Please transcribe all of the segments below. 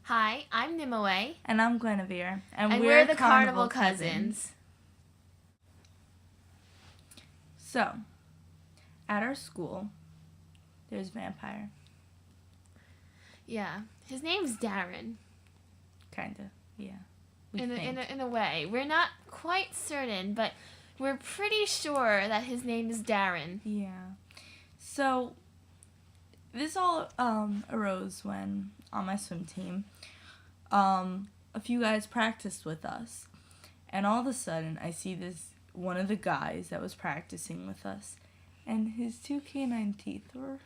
Hi, I'm Nimue. And I'm Guinevere. And we're the Carnival Cousins. So, at our school, there's a vampire. Yeah. His name's Darren. Kinda, yeah. In a way. We're not quite certain, but we're pretty sure that his name is Darren. Yeah. So, this all arose when, on my swim team, a few guys practiced with us. And all of a sudden, I see one of the guys that was practicing with us, and his two canine teeth were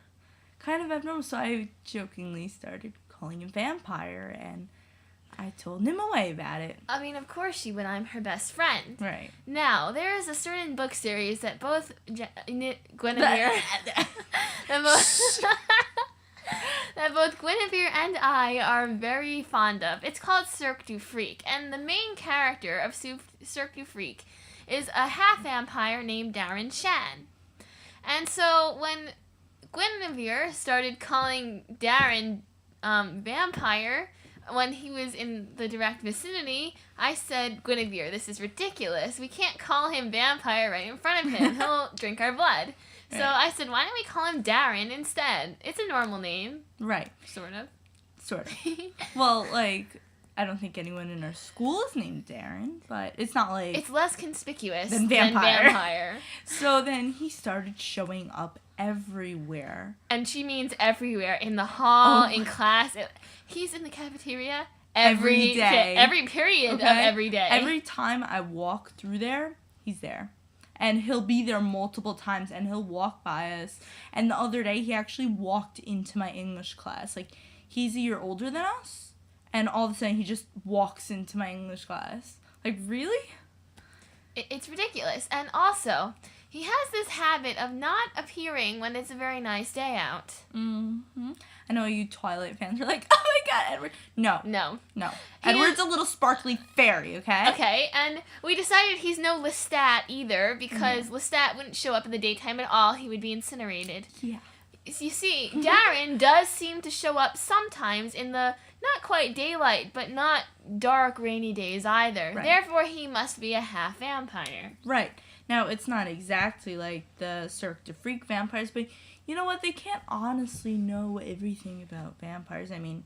kind of abnormal, so I jokingly started calling him Vampire, and I told Nimue about it. I mean, of course she would. I'm her best friend. Right. Now, there is a certain book series that both Guinevere... that both Guinevere and I are very fond of. It's called Cirque du Freak, and the main character of Cirque du Freak is a half-vampire named Darren Shan. And so when Guinevere started calling Darren Vampire when he was in the direct vicinity, I said, Guinevere, this is ridiculous. We can't call him Vampire right in front of him. He'll drink our blood. So I said, why don't we call him Darren instead? It's a normal name. Right. Sort of. Well, I don't think anyone in our school is named Darren, but it's not like... It's less conspicuous than vampire. So then he started showing up everywhere. And she means everywhere. In the hall, in class. He's in the cafeteria every day. Every period of every day. Every time I walk through there, he's there. And he'll be there multiple times, and he'll walk by us. And the other day, he actually walked into my English class. He's a year older than us, and all of a sudden, he just walks into my English class. Really? It's ridiculous. And also, he has this habit of not appearing when it's a very nice day out. Mm-hmm. I know you Twilight fans are like, oh my god, Edward. No. Edward's a little sparkly fairy, okay? Okay, and we decided he's no Lestat either, because Lestat wouldn't show up in the daytime at all. He would be incinerated. Yeah. You see, Darren does seem to show up sometimes in the not quite daylight, but not dark, rainy days either. Right. Therefore, he must be a half-vampire. Right. Now, it's not exactly like the Cirque du Freak vampires, but you know what? They can't honestly know everything about vampires. I mean,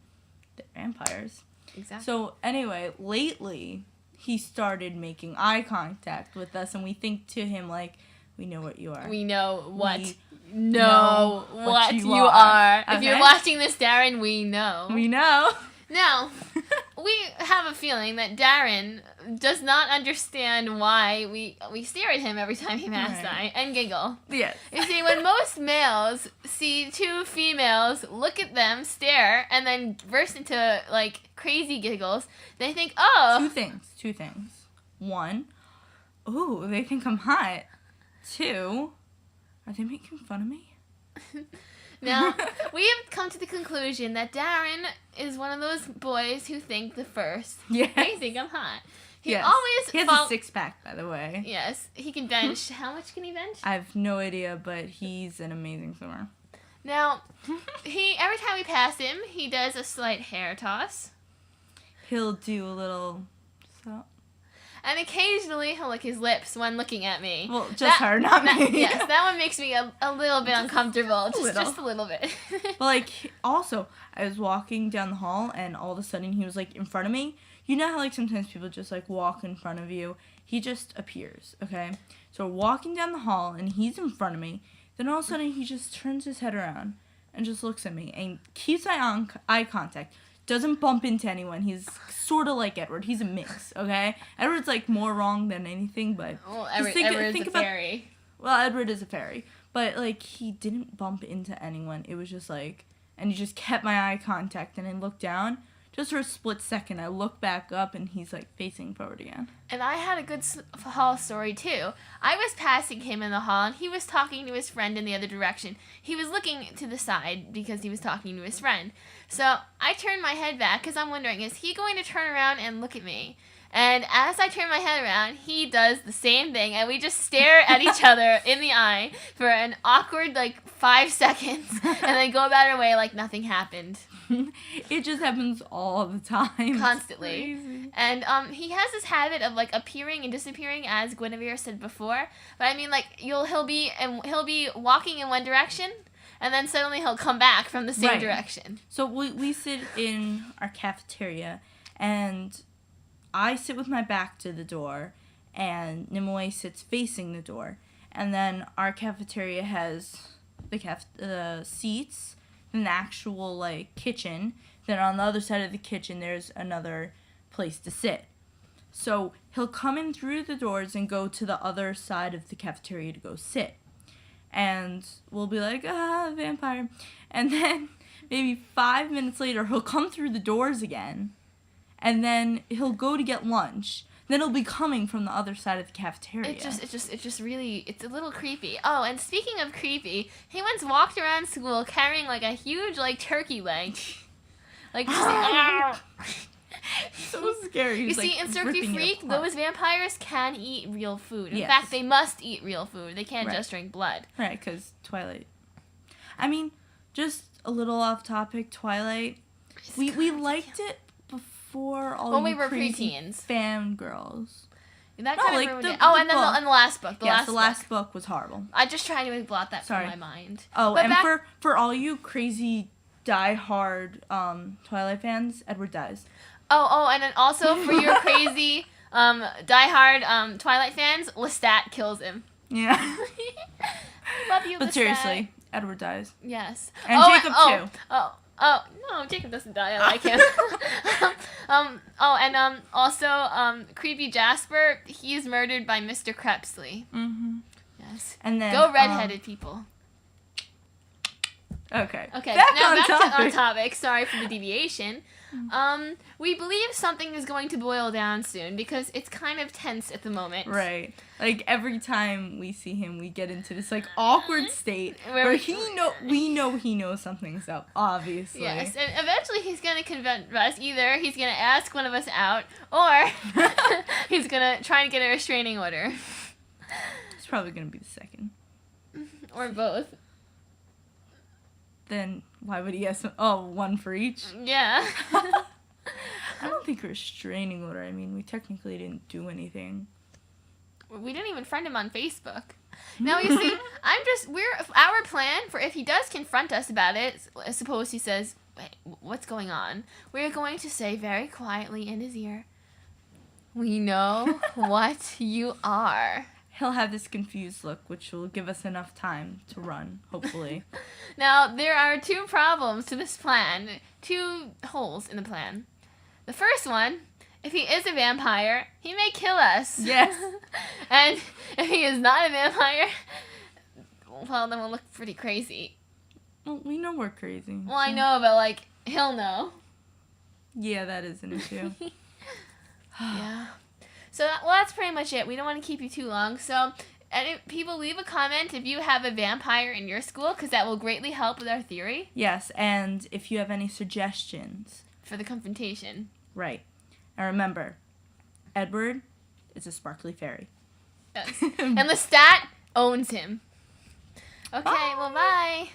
they're vampires. Exactly. So, anyway, lately, he started making eye contact with us, and we think to him, we know what you are. We know what you are. are. Okay? If you're watching this, Darren, we know. We know. Now, we have a feeling that Darren does not understand why we stare at him every time he passes by and giggle. Yes. You see, when most males see two females look at them, stare, and then burst into, crazy giggles, they think, oh... Two things. One, ooh, they think I'm hot. Two, are they making fun of me? Now, we have come to the conclusion that Darren is one of those boys who think the first. Yeah. They think I'm hot. He has a six-pack, by the way. Yes. He can bench. How much can he bench? I have no idea, but he's an amazing swimmer. Now, every time we pass him, he does a slight hair toss. He'll do a little... And occasionally he'll lick his lips when looking at me. Well, just her, not me. Yes, that one makes me a little bit uncomfortable. Just a little bit. Well, also, I was walking down the hall, and all of a sudden he was, in front of me. You know how, sometimes people just, walk in front of you? He just appears, okay? So we're walking down the hall, and he's in front of me. Then all of a sudden he just turns his head around and just looks at me and keeps eye contact. Doesn't bump into anyone. He's sort of like Edward. He's a mix, okay? Edward's, more wrong than anything, but... Well, Edward's a fairy. Well, Edward is a fairy. But, he didn't bump into anyone. It was just, and he just kept my eye contact, and I looked down. Just for a split second, I look back up, and he's, facing forward again. And I had a good hall story, too. I was passing him in the hall, and he was talking to his friend in the other direction. He was looking to the side because he was talking to his friend. So I turned my head back because I'm wondering, is he going to turn around and look at me? And as I turn my head around, he does the same thing, and we just stare at each other in the eye for an awkward, 5 seconds, and then go about our way like nothing happened. It just happens all the time. Constantly. And he has this habit of appearing and disappearing, as Guinevere said before. But I mean, he'll be walking in one direction, and then suddenly he'll come back from the same direction. So we sit in our cafeteria, and I sit with my back to the door, and Nimue sits facing the door. And then our cafeteria has the seats, and the actual kitchen. Then on the other side of the kitchen, there's another place to sit. So he'll come in through the doors and go to the other side of the cafeteria to go sit. And we'll be like, vampire. And then maybe 5 minutes later, he'll come through the doors again. And then he'll go to get lunch. Then he'll be coming from the other side of the cafeteria. It's just really, it's a little creepy. Oh, and speaking of creepy, he once walked around school carrying a huge turkey leg. So scary. You see, in Circuit Freak, those vampires can eat real food. In Yes. fact, they must eat real food. They can't Right. just drink blood. Right, because Twilight. I mean, just a little off topic, Twilight. We liked it before all When you we were crazy preteens. fangirls. That No, kind like of ruined the- it. Oh, the and then book. the last book. The last book was horrible. I just tried to blot that Sorry. from my mind. Oh, But and for all you crazy die-hard Twilight fans, Edward dies. Oh, and then also for your crazy diehard Twilight fans, Lestat kills him. Yeah. Love you, But Lestat. seriously, Edward dies. Yes. And Jacob too. Oh, no, Jacob doesn't die. I like him. Also, Creepy Jasper, he's murdered by Mr. Crepsley. Mm-hmm. Yes. And then Go redheaded people. Okay. Okay, Back now on back topic. to on topic. Sorry for the deviation. We believe something is going to boil down soon because it's kind of tense at the moment. Right. Every time we see him, we get into this awkward state where we know he knows something's up, obviously. Yes, and eventually he's going to convince us. Either he's going to ask one of us out, or he's going to try and get a restraining order. It's probably going to be the second. Or both. Then why would he ask one for each? Yeah. I don't think a restraining order. I mean, we technically didn't do anything. We didn't even friend him on Facebook. Now, you see, our plan for if he does confront us about it, suppose he says, "Wait, what's going on?" We're going to say very quietly in his ear, "We know what you are." He'll have this confused look, which will give us enough time to run, hopefully. Now, there are 2 problems to this plan. 2 holes in the plan. The first one, if he is a vampire, he may kill us. Yes. And if he is not a vampire, well, then we'll look pretty crazy. Well, we know we're crazy. Well, I know, but, he'll know. Yeah, that is an issue. Yeah. So, that's pretty much it. We don't want to keep you too long. So, people, leave a comment if you have a vampire in your school, because that will greatly help with our theory. Yes, and if you have any suggestions. For the confrontation. Right. And remember, Edward is a sparkly fairy. Yes. And Lestat owns him. Okay, well, bye.